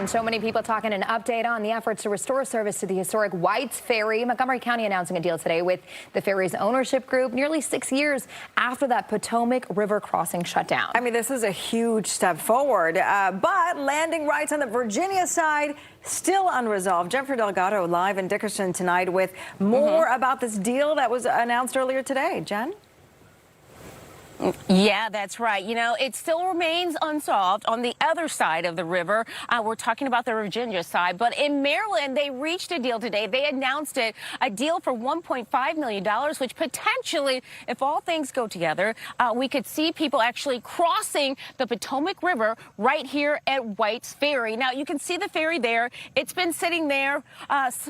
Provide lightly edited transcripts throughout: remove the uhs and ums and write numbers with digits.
And so many people talking an update on the efforts to restore service to the historic White's Ferry. Montgomery County announcing a deal today with the ferry's ownership group nearly 6 years after that Potomac River crossing shut down. I mean, this is a huge step forward, but landing rights on the Virginia side still unresolved. Jennifer Delgado live in Dickerson tonight with more about this deal that was announced earlier today. Jen? Yeah, that's right. You know, it still remains unsolved on the other side of the river. We're talking about the Virginia side. But in Maryland, they reached a deal today. They announced it, a deal for $1.5 million, which potentially, if all things go together, we could see people actually crossing the Potomac River right here at White's Ferry. Now, you can see the ferry there. It's been sitting there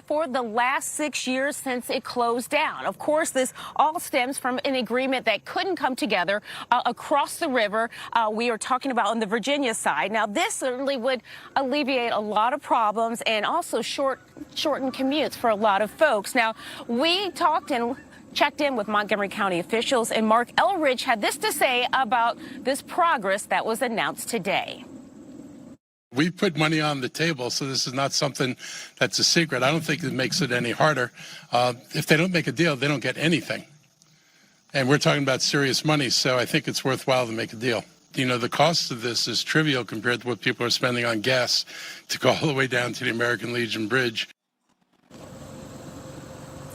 for the last 6 years since it closed down. Of course, this all stems from an agreement that couldn't come together across the river. We are talking about on the Virginia side. Now, this certainly would alleviate a lot of problems and also shorten commutes for a lot of folks. Now, we talked and checked in with Montgomery County officials, and Mark Elridge had this to say about this progress that was announced today. We put money on the table, so this is not something that's a secret. I don't think it makes it any harder. If they don't make a deal, they don't get anything. And we're talking about serious money, so I think it's worthwhile to make a deal. You know, the cost of this is trivial compared to what people are spending on gas to go all the way down to the American Legion Bridge.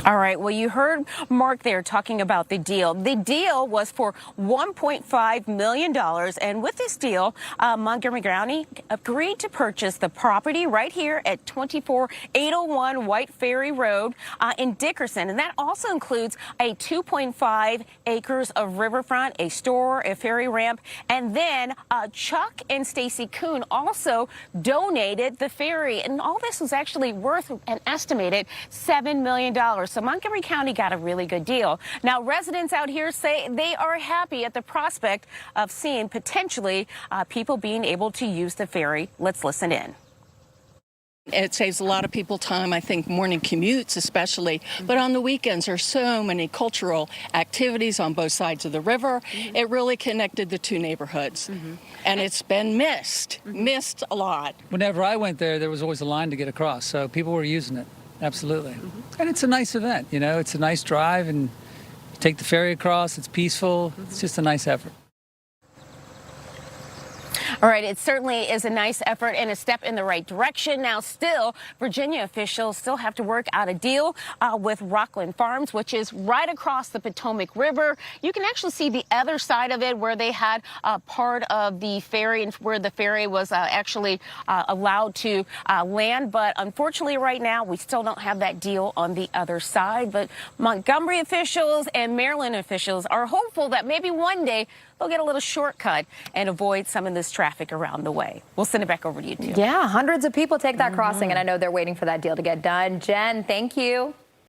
All right. Well, you heard Mark there talking about the deal. The deal was for $1.5 million. And with this deal, Montgomery County agreed to purchase the property right here at 24801 White Ferry Road in Dickerson. And that also includes a 2.5 acres of riverfront, a store, a ferry ramp. And then Chuck and Stacy Kuhn also donated the ferry. And all this was actually worth an estimated $7 million. So Montgomery County got a really good deal. Now, residents out here say they are happy at the prospect of seeing potentially people being able to use the ferry. Let's listen in. It saves a lot of people time, I think, morning commutes especially. But on the weekends, there's so many cultural activities on both sides of the river. It really connected the two neighborhoods. And it's been missed a lot. Whenever I went there was always a line to get across, so people were using it. Absolutely. And it's a nice event, you know, it's a nice drive, and you take the ferry across, it's peaceful, it's just a nice effort. All right, it certainly is a nice effort and a step in the right direction. Now, still, Virginia officials still have to work out a deal with Rockland Farms, which is right across the Potomac River. You can actually see the other side of it where they had part of the ferry and where the ferry was actually allowed to land. But unfortunately, right now, we still don't have that deal on the other side. But Montgomery officials and Maryland officials are hopeful that maybe one day they'll get a little shortcut and avoid some of this traffic around the way. We'll send it back over to you, too. Yeah, hundreds of people take that crossing, and I know they're waiting for that deal to get done. Jen, thank you.